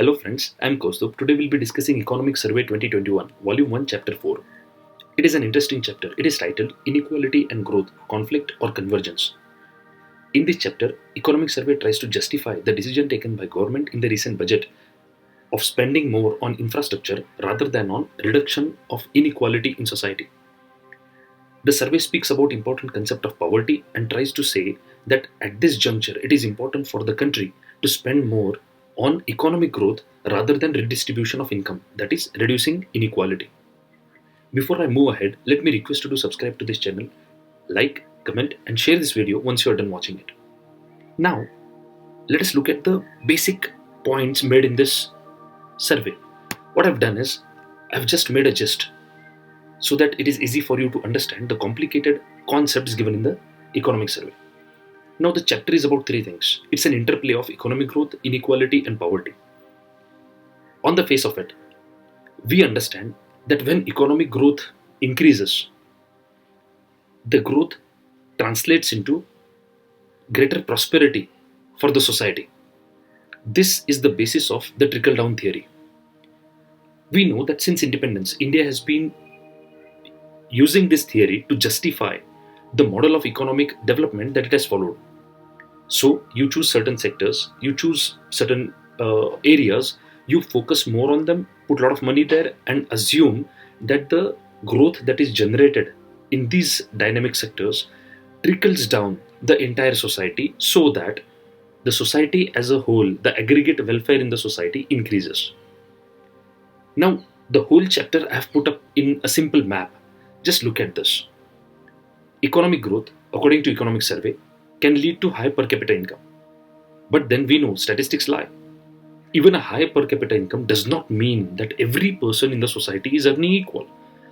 Hello friends, I am Kaustubh. Today we'll be discussing Economic Survey 2021, Vol-1, Chapter 4. It is an interesting chapter. It is titled Inequality and Growth, Conflict or Convergence. In this chapter, Economic Survey tries to justify the decision taken by government in the recent budget of spending more on infrastructure rather than on reduction of inequality in society. The survey speaks about important concept of poverty and tries to say that at this juncture it is important for the country to spend more on economic growth rather than redistribution of income, that is reducing inequality. Before I move ahead, let me request you to subscribe to this channel, like, comment and share this video once you are done watching it. Now, let us look at the basic points made in this survey. What I've done is, I've just made a gist so that it is easy for you to understand the complicated concepts given in the economic survey. Now the chapter is about three things. It's an interplay of economic growth, inequality and poverty. On the face of it, we understand that when economic growth increases, the growth translates into greater prosperity for the society. This is the basis of the trickle-down theory. We know that since independence, India has been using this theory to justify the model of economic development that it has followed. So you choose certain sectors, you choose certain areas, you focus more on them, put a lot of money there and assume that the growth that is generated in these dynamic sectors trickles down the entire society so that the society as a whole, the aggregate welfare in the society increases. Now, the whole chapter I have put up in a simple map. Just look at this. Economic growth, according to economic survey, can lead to high per capita income. But then we know statistics lie. Even a high per capita income does not mean that every person in the society is earning equal.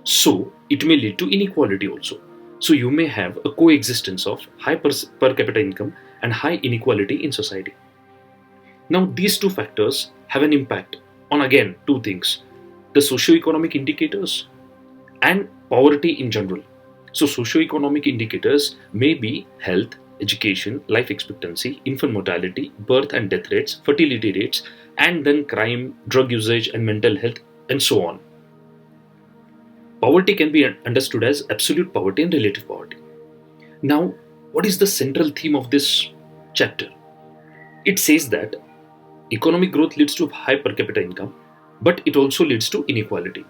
So it may lead to inequality also. So you may have a coexistence of high per capita income and high inequality in society. Now these two factors have an impact on again two things: the socio-economic indicators and poverty in general. So socio-economic indicators may be health, education, life expectancy, infant mortality, birth and death rates, fertility rates, and then crime, drug usage and mental health and so on. Poverty can be understood as absolute poverty and relative poverty. Now, what is the central theme of this chapter? It says that economic growth leads to high per capita income, but it also leads to inequality.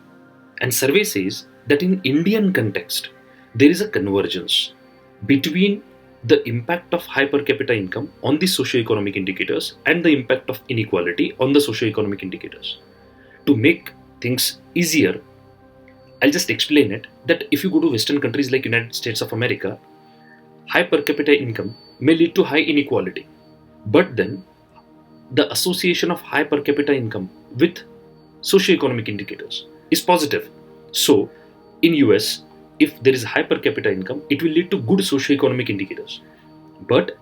And survey says that in Indian context, there is a convergence between the impact of high per capita income on the socio-economic indicators and the impact of inequality on the socio-economic indicators. To make things easier, I'll just explain it that if you go to Western countries like United States of America, high per capita income may lead to high inequality. But then the association of high per capita income with socio-economic indicators is positive. So in US, if there is high per capita income, it will lead to good socio-economic indicators. But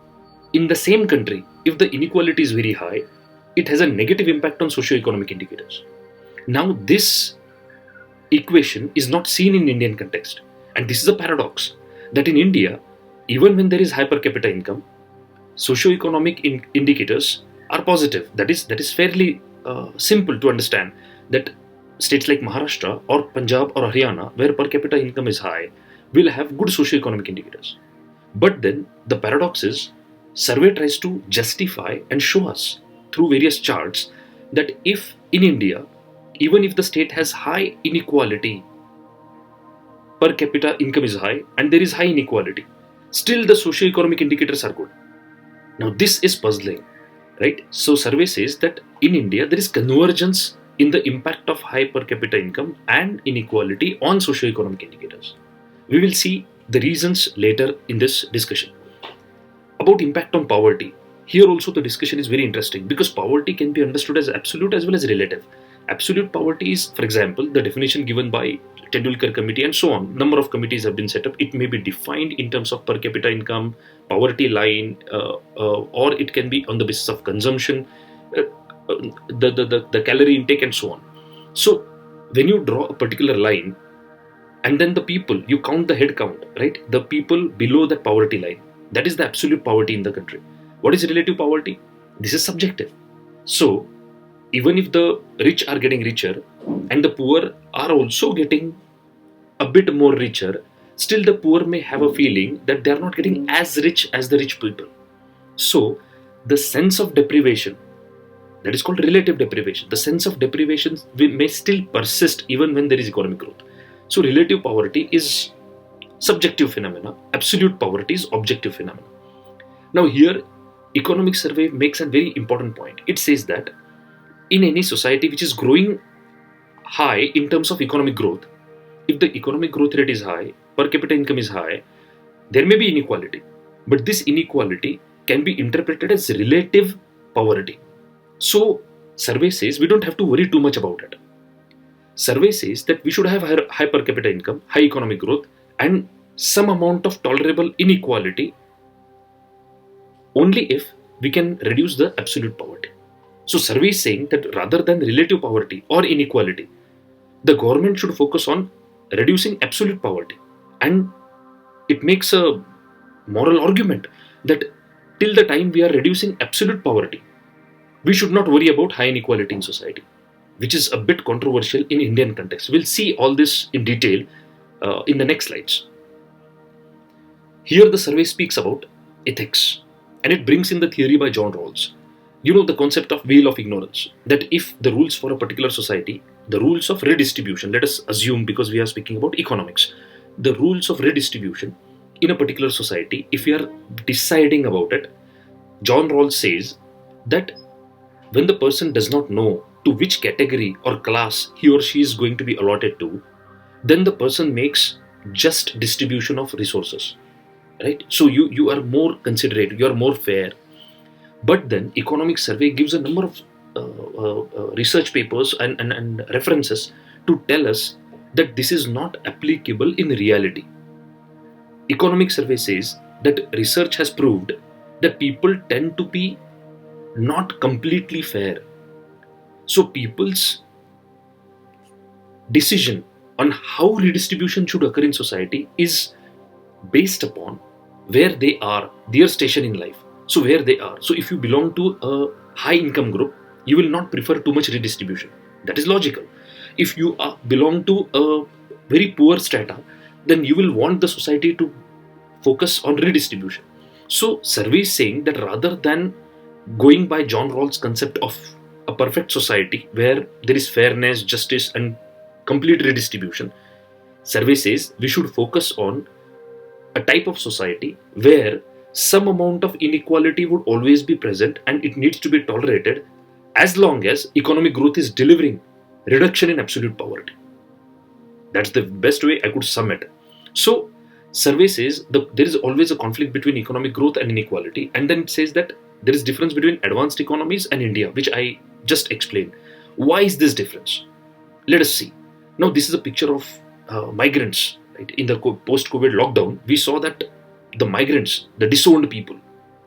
in the same country, if the inequality is very high, it has a negative impact on socio-economic indicators. Now this equation is not seen in Indian context. And this is a paradox that in India, even when there is high per capita income, socio-economic indicators are positive. That is fairly simple to understand that states like Maharashtra or Punjab or Haryana, where per capita income is high, will have good socio-economic indicators. But then the paradox is, survey tries to justify and show us through various charts that if in India, even if the state has high inequality, per capita income is high and there is high inequality, still the socio-economic indicators are good. Now this is puzzling, right? So survey says that in India there is convergence in the impact of high per capita income and inequality on socio-economic indicators. We will see the reasons later in this discussion. About impact on poverty, here also the discussion is very interesting because poverty can be understood as absolute as well as relative. Absolute poverty is, for example, the definition given by Tendulkar committee and so on. Number of committees have been set up. It may be defined in terms of per capita income, poverty line, or it can be on the basis of consumption, the calorie intake and so on. So when you draw a particular line and then the people, you count the head count, right? The people below that poverty line, that is the absolute poverty in the country. What is relative poverty? This is subjective. So Even if the rich are getting richer and the poor are also getting a bit more richer, still the poor may have a feeling that they are not getting as rich as the rich people. So, the sense of deprivation, that is called relative deprivation, the sense of deprivation may still persist even when there is economic growth. So, relative poverty is subjective phenomena, absolute poverty is objective phenomena. Now, here, economic survey makes a very important point. It says that in any society which is growing high in terms of economic growth, if the economic growth rate is high, per capita income is high, there may be inequality. But this inequality can be interpreted as relative poverty. So, survey says we don't have to worry too much about it. Survey says that we should have high per capita income, high economic growth, and some amount of tolerable inequality only if we can reduce the absolute poverty. So, survey is saying that rather than relative poverty or inequality, the government should focus on reducing absolute poverty. And it makes a moral argument that till the time we are reducing absolute poverty, we should not worry about high inequality in society, which is a bit controversial in Indian context. We'll see all this in detail in the next slides. Here the survey speaks about ethics, and it brings in the theory by John Rawls. You know the concept of wheel of ignorance, that if the rules for a particular society, the rules of redistribution, let us assume because we are speaking about economics, the rules of redistribution in a particular society, if we are deciding about it, John Rawls says that when the person does not know to which category or class he or she is going to be allotted to, then the person makes just distribution of resources, right? So you are more considerate, you are more fair. But then economic survey gives a number of research papers and references to tell us that this is not applicable in reality. Economic survey says that research has proved that people tend to be not completely fair. So people's decision on how redistribution should occur in society is based upon where they are, their station in life. So where they are. So if you belong to a high income group, you will not prefer too much redistribution. That is logical. If you belong to a very poor strata, then you will want the society to focus on redistribution. So survey is saying that rather than going by John Rawls' concept of a perfect society where there is fairness, justice and complete redistribution, survey says we should focus on a type of society where some amount of inequality would always be present and it needs to be tolerated as long as economic growth is delivering reduction in absolute poverty. That's the best way I could sum it. So, survey says there is always a conflict between economic growth and inequality, and then it says that there is difference between advanced economies and India, which I just explained. Why is this difference? Let us see. Now, this is a picture of migrants. Right? In the post-COVID lockdown, we saw that the migrants, the disowned people,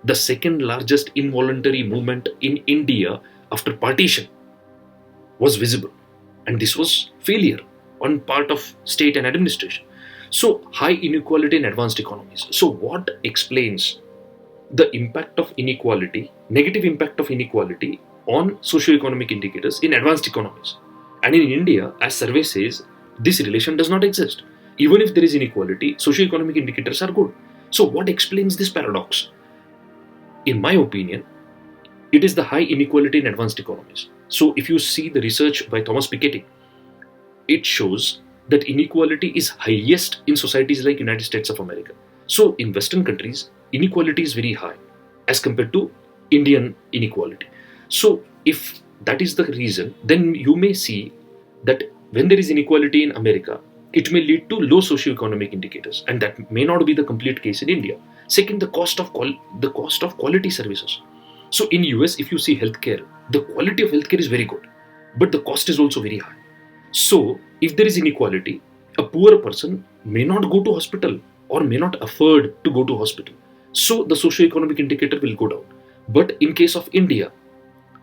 the second largest involuntary movement in India after partition was visible. And this was failure on part of state and administration. So, high inequality in advanced economies. So, what explains the impact of inequality, negative impact of inequality on socio-economic indicators in advanced economies? And in India, as survey says, this relation does not exist. Even if there is inequality, socio-economic indicators are good. So what explains this paradox? In my opinion, it is the high inequality in advanced economies. So if you see the research by Thomas Piketty, it shows that inequality is highest in societies like United States of America. So in Western countries, inequality is very high as compared to Indian inequality. So if that is the reason, then you may see that when there is inequality in America, it may lead to low socioeconomic indicators, and that may not be the complete case in India. Second, the cost of quality services. So in US, if you see healthcare, the quality of healthcare is very good, but the cost is also very high. So if there is inequality, a poor person may not go to hospital or may not afford to go to hospital. So the socioeconomic indicator will go down. But in case of India,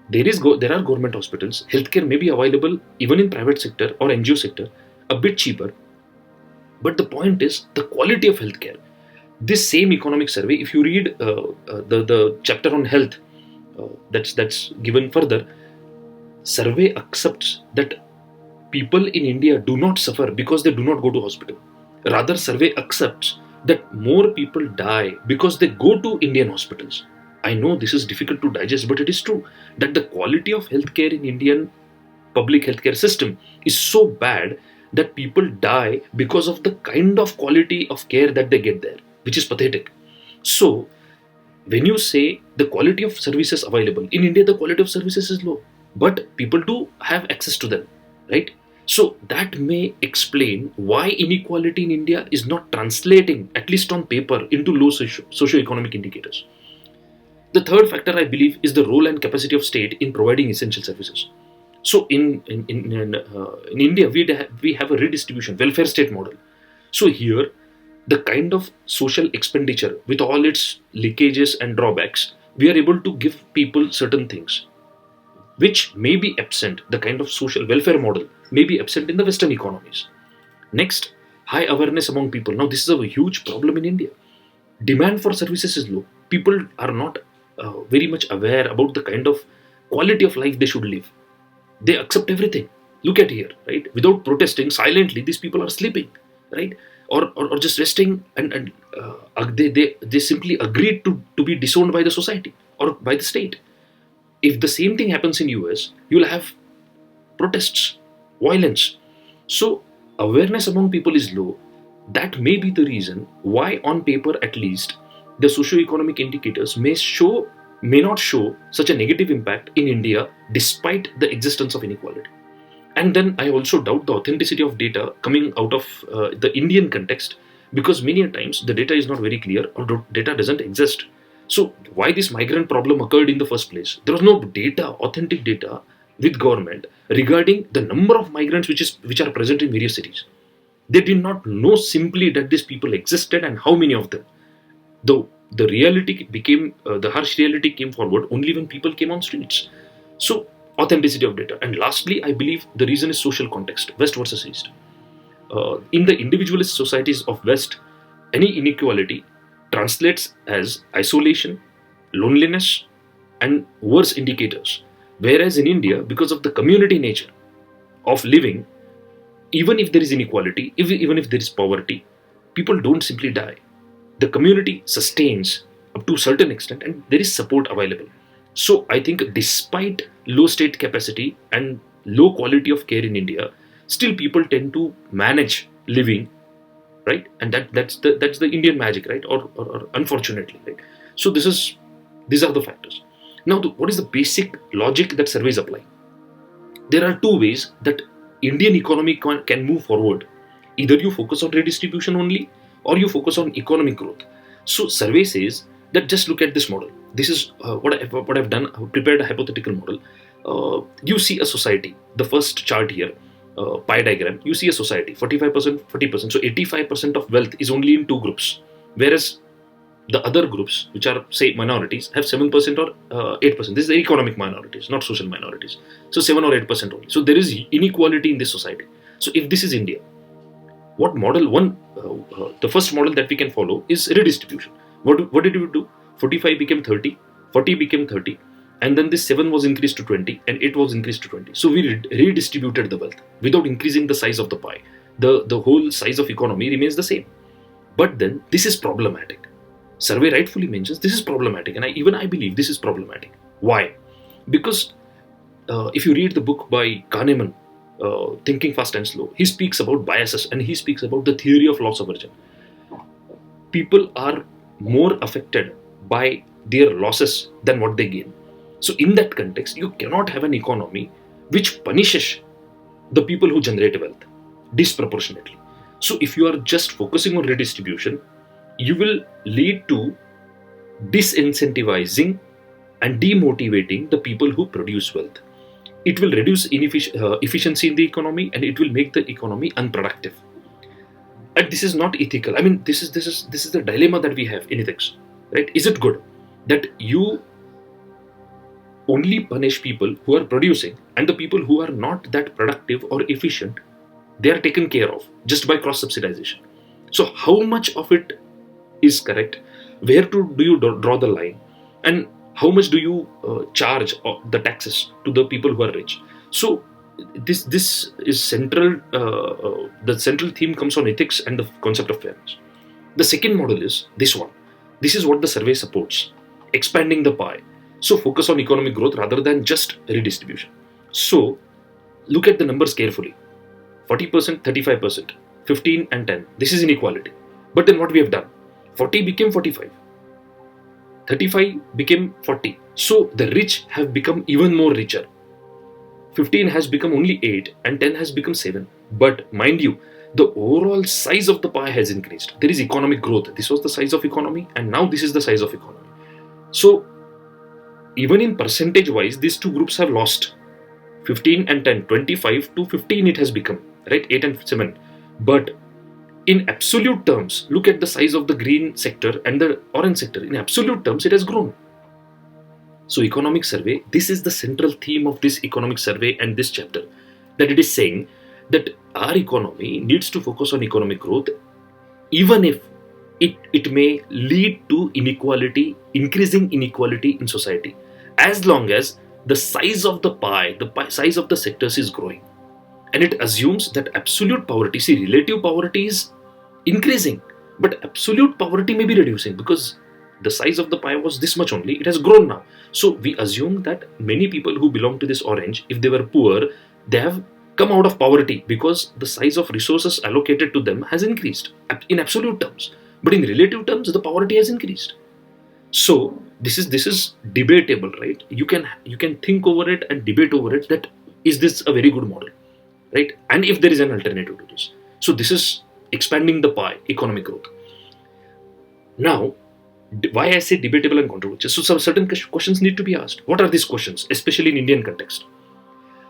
there are government hospitals, healthcare may be available even in private sector or NGO sector, a bit cheaper. But the point is the quality of healthcare. This same economic survey, if you read the chapter on health that's given further, survey accepts that people in India do not suffer because they do not go to hospital. Rather, survey accepts that more people die because they go to Indian hospitals. I know this is difficult to digest, but it is true that the quality of healthcare in Indian public healthcare system is so bad that people die because of the kind of quality of care that they get there, which is pathetic. So, when you say the quality of services available in India, the quality of services is low, but people do have access to them, right? So that may explain why inequality in India is not translating, at least on paper, into low socio-economic indicators. The third factor, I believe, is the role and capacity of state in providing essential services. So in India, we have a redistribution welfare state model. So here, the kind of social expenditure with all its leakages and drawbacks, we are able to give people certain things which may be absent. The kind of social welfare model may be absent in the Western economies. Next, high awareness among people. Now, this is a huge problem in India. Demand for services is low. People are not very much aware about the kind of quality of life they should live. They accept everything. Look at here, right? Without protesting, silently, these people are sleeping, right? Or just resting, and they simply agreed to be disowned by the society or by the state. If the same thing happens in US, you will have protests, violence. So awareness among people is low. That may be the reason why, on paper at least, the socio-economic indicators may not show such a negative impact in India despite the existence of inequality. And then I also doubt the authenticity of data coming out of the Indian context, because many a times the data is not very clear or data doesn't exist. So why this migrant problem occurred in the first place? There was no data, authentic data with government regarding the number of migrants which are present in various cities. They did not know simply that these people existed and how many of them. Though the reality became, the harsh reality came forward only when people came on streets. So authenticity of data. And lastly, I believe the reason is social context, West versus East. In the individualist societies of West, any inequality translates as isolation, loneliness, and worse indicators. Whereas in India, because of the community nature of living, even if there is inequality, even if there is poverty, people don't simply die. The community sustains up to a certain extent and there is support available. So I think despite low state capacity and low quality of care in India, still people tend to manage living, right? And that's the Indian magic, right? Or unfortunately, right? So these are the factors. Now, what is the basic logic that surveys apply? There are two ways that Indian economy can move forward. Either you focus on redistribution only, or you focus on economic growth. So survey says that just look at this model. This is what I've done. I've prepared a hypothetical model. You see a society. The first chart here, pie diagram. You see a society. 45%, 40%. So 85% of wealth is only in two groups, whereas the other groups, which are say minorities, have 7% or 8%. This is the economic minorities, not social minorities. So 7 or 8% only. So there is inequality in this society. So if this is India, what model one? The first model that we can follow is redistribution. What did we do? 45 became 30, 40 became 30, and then this 7 was increased to 20, and 8 was increased to 20. So we redistributed the wealth without increasing the size of the pie. The whole size of economy remains the same. But then this is problematic. Survey rightfully mentions this is problematic, and I believe this is problematic. Why? Because if you read the book by Kahneman, Thinking Fast and Slow, he speaks about biases and he speaks about the theory of loss aversion. People are more affected by their losses than what they gain. So in that context, you cannot have an economy which punishes the people who generate wealth disproportionately. So if you are just focusing on redistribution, you will lead to disincentivizing and demotivating the people who produce wealth. It will reduce efficiency in the economy, and it will make the economy unproductive. And this is not ethical. I mean, this is the dilemma that we have in ethics, right? Is it good that you only punish people who are producing, and the people who are not that productive or efficient, they are taken care of just by cross subsidization? So how much of it is correct? Where do you draw the line? And how much do you charge the taxes to the people who are rich? So this is central. The central theme comes on ethics and the concept of fairness. The second model is this one. This is what the survey supports: expanding the pie. So focus on economic growth rather than just redistribution. So look at the numbers carefully: 40%, 35%, 15 and 10. This is inequality. But then what we have done? 40 became 45. 35 became 40. So the rich have become even more richer. 15 has become only 8 and 10 has become 7. But mind you, the overall size of the pie has increased. There is economic growth. This was the size of economy and now this is the size of economy. So even in percentage wise, these two groups have lost. 15 and 10, 25 to 15 it has become, right? 8 and 7. But in absolute terms, look at the size of the green sector and the orange sector. In absolute terms, it has grown. So economic survey, this is the central theme of this economic survey and this chapter, that it is saying that our economy needs to focus on economic growth, even if it may lead to inequality, increasing inequality in society, as long as the size of the pie, size of the sectors is growing. And it assumes that absolute poverty, see, relative poverty is increasing, but absolute poverty may be reducing because the size of the pie was this much only, it has grown now. So we assume that many people who belong to this orange, if they were poor, they have come out of poverty because the size of resources allocated to them has increased in absolute terms. But in relative terms, the poverty has increased. So this is debatable, right? You can think over it and debate over it, that is this a very good model, right? And if there is an alternative to this. So this is expanding the pie, economic growth. Now, why I say debatable and controversial? So some certain questions need to be asked. What are these questions, especially in Indian context?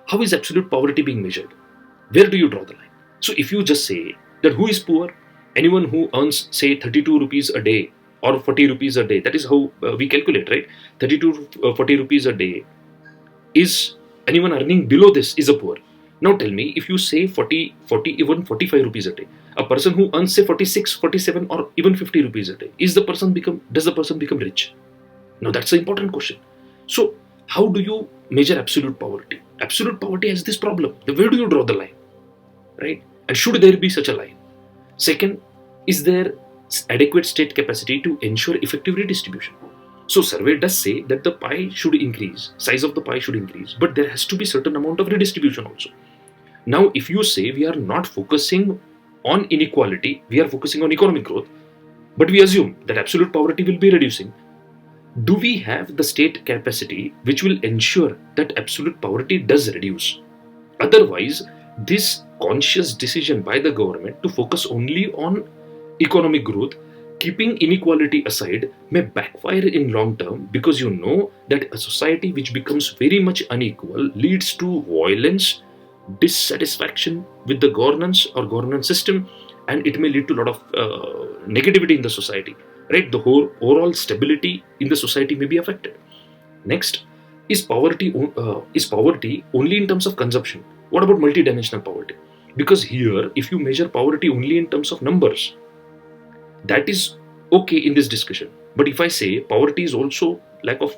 How is absolute poverty being measured? Where do you draw the line? So if you just say that who is poor? Anyone who earns, say, 32 rupees a day or 40 rupees a day. That is how we calculate, right? 32 40 rupees a day. Is anyone earning below this is a poor. Now tell me, if you say 40, even 45 rupees a day, a person who earns, say, 46, 47 or even 50 rupees a day, does the person become rich? Now that's the important question. So how do you measure absolute poverty? Absolute poverty has this problem. Where do you draw the line, right? And should there be such a line? Second, is there adequate state capacity to ensure effective redistribution? So survey does say that the pie should increase, size of the pie should increase, but there has to be certain amount of redistribution also. Now, if you say we are not focusing on inequality, we are focusing on economic growth, but we assume that absolute poverty will be reducing, do we have the state capacity which will ensure that absolute poverty does reduce? Otherwise, this conscious decision by the government to focus only on economic growth, keeping inequality aside, may backfire in long term, because you know that a society which becomes very much unequal leads to violence, dissatisfaction with the governance or governance system, and it may lead to a lot of negativity in the society, right? The whole overall stability in the society may be affected. Next, is poverty only in terms of consumption? What about multidimensional poverty? Because here, if you measure poverty only in terms of numbers, that is okay in this discussion. But if I say poverty is also lack of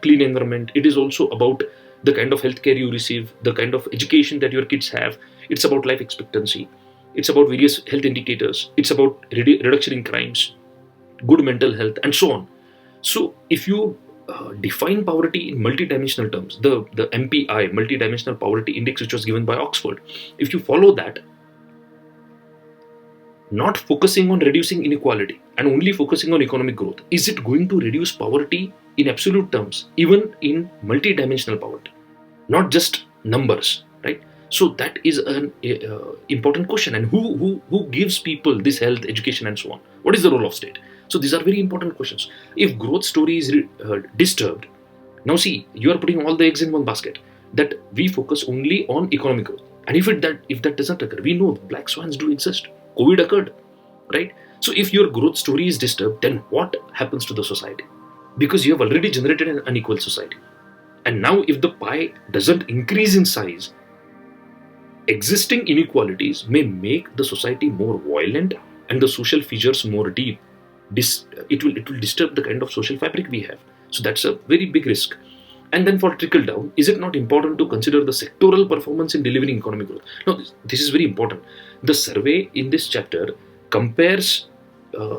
clean environment, it is also about the kind of healthcare you receive, the kind of education that your kids have, it's about life expectancy, it's about various health indicators, it's about reduction in crimes, good mental health, and so on. So if you define poverty in multidimensional terms, the MPI, multidimensional poverty index, which was given by Oxford, if you follow that, not focusing on reducing inequality and only focusing on economic growth, is it going to reduce poverty in absolute terms, even in multidimensional poverty, not just numbers, right? So that is an important question. And who gives people this health, education, and so on? What is the role of state? So these are very important questions. If growth story is disturbed, now see, you are putting all the eggs in one basket, that we focus only on economic growth. And if that doesn't occur, we know black swans do exist. COVID occurred, right? So if your growth story is disturbed, then what happens to the society? Because you have already generated an unequal society. And now if the pie doesn't increase in size, existing inequalities may make the society more violent and the social fissures more deep. It will disturb the kind of social fabric we have. So that's a very big risk. And then for trickle down, is it not important to consider the sectoral performance in delivering economic growth? No, this is very important. The survey in this chapter compares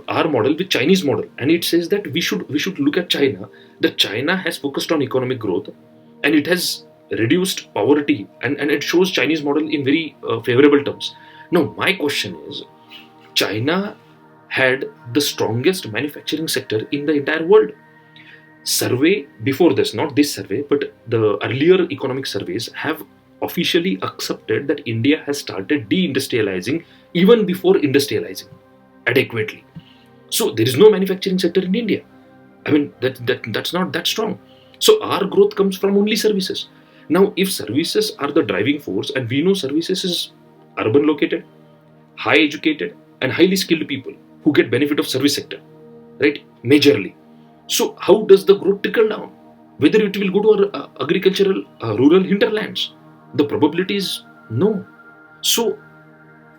our model with Chinese model, and it says that we should look at China. That China has focused on economic growth, and it has reduced poverty, and it shows Chinese model in very favorable terms. Now, my question is, China had the strongest manufacturing sector in the entire world. Survey before this, not this survey, but the earlier economic surveys have officially accepted that India has started deindustrializing even before industrializing adequately. So there is no manufacturing sector in India. I mean, that's not that strong. So our growth comes from only services. Now, if services are the driving force, and we know services is urban located, high educated, and highly skilled people who get benefit of service sector, right? Majorly. So how does the growth trickle down? Whether it will go to our agricultural, rural hinterlands? The probability is no. So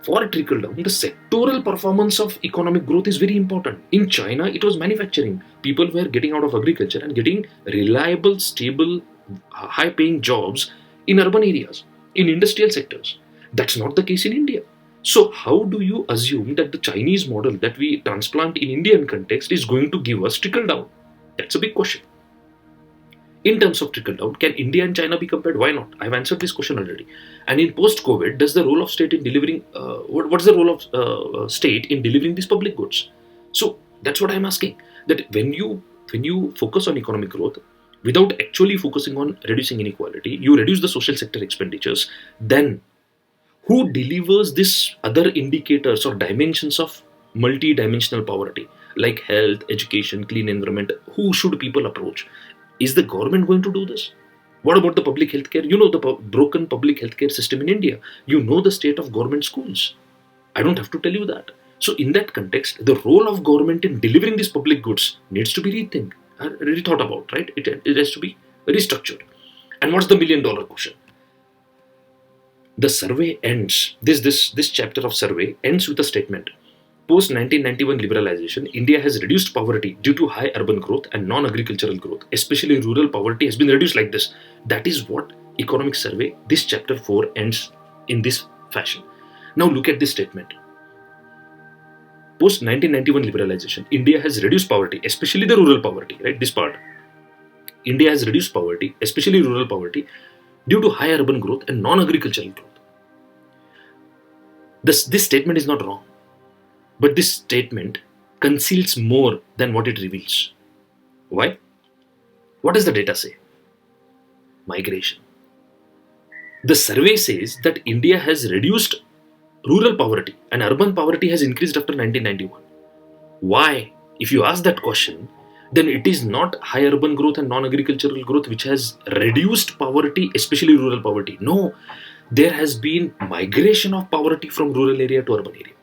for a trickle down, the sectoral performance of economic growth is very important. In China, it was manufacturing. People were getting out of agriculture and getting reliable, stable, high-paying jobs in urban areas, in industrial sectors. That's not the case in India. So how do you assume that the Chinese model that we transplant in Indian context is going to give us trickle down? That's a big question. In terms of trickle down, can India and China be compared? Why not? I've answered this question already. And in post-COVID, does the role of state in delivering, what's the role of state in delivering these public goods? So that's what I'm asking. That when you focus on economic growth, without actually focusing on reducing inequality, you reduce the social sector expenditures, then who delivers these other indicators or dimensions of multi-dimensional poverty, like health, education, clean environment? Who should people approach? Is the government going to do this? What about the public healthcare? You know the broken public healthcare system in India. You know the state of government schools. I don't have to tell you that. So in that context, the role of government in delivering these public goods needs to be rethought about, right? It has to be restructured. And what's the million-dollar question? The survey ends, this chapter of survey ends with a statement. Post 1991 liberalization, India has reduced poverty due to high urban growth and non-agricultural growth, especially rural poverty has been reduced like this. That is what economic survey, this chapter 4 ends in this fashion. Now look at this statement. Post 1991 liberalization, India has reduced poverty, especially the rural poverty, right? This part. India has reduced poverty, especially rural poverty, due to high urban growth and non-agricultural growth. This statement is not wrong, but this statement conceals more than what it reveals. Why? What does the data say? Migration. The survey says that India has reduced rural poverty and urban poverty has increased after 1991. Why? If you ask that question, then it is not high urban growth and non-agricultural growth which has reduced poverty, especially rural poverty. No, there has been migration of poverty from rural area to urban area.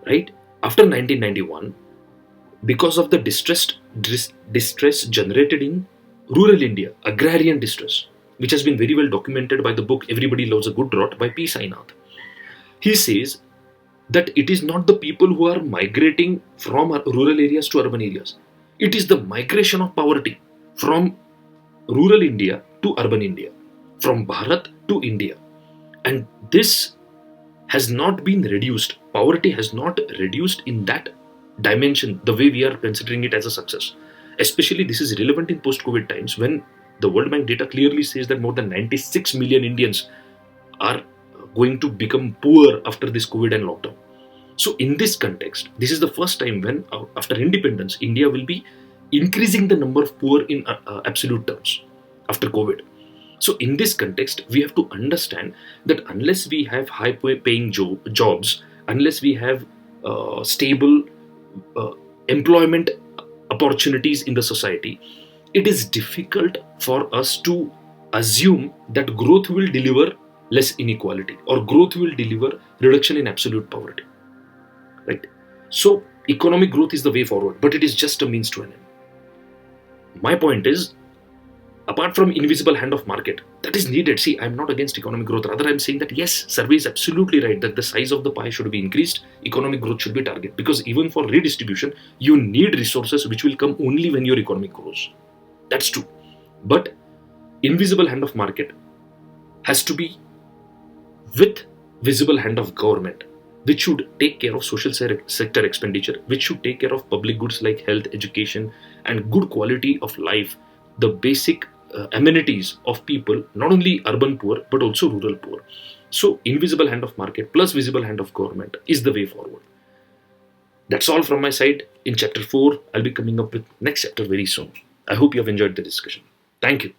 Right? After 1991, because of the distress generated in rural India, agrarian distress, which has been very well documented by the book Everybody Loves a Good Rot by P. Sainath. He says that it is not the people who are migrating from rural areas to urban areas. It is the migration of poverty from rural India to urban India, from Bharat to India. And this has not been reduced. Poverty has not reduced in that dimension the way we are considering it as a success. Especially this is relevant in post-COVID times when the World Bank data clearly says that more than 96 million Indians are going to become poor after this COVID and lockdown. So in this context, this is the first time when after independence, India will be increasing the number of poor in absolute terms after COVID. So in this context, we have to understand that unless we have high-paying jobs, unless we have stable employment opportunities in the society, it is difficult for us to assume that growth will deliver less inequality or growth will deliver reduction in absolute poverty. Right? So economic growth is the way forward, but it is just a means to an end. My point is, apart from invisible hand of market, that is needed. See, I'm not against economic growth. Rather, I'm saying that yes, survey is absolutely right that the size of the pie should be increased. Economic growth should be target, because even for redistribution, you need resources which will come only when your economy grows. That's true. But invisible hand of market has to be with visible hand of government, which should take care of social sector expenditure, which should take care of public goods like health, education, and good quality of life, the basic amenities of people, not only urban poor but also rural poor. So invisible hand of market plus visible hand of government is the way forward. That's all from my side. In chapter 4, I'll be coming up with next chapter very soon. I hope you have enjoyed the discussion. Thank you.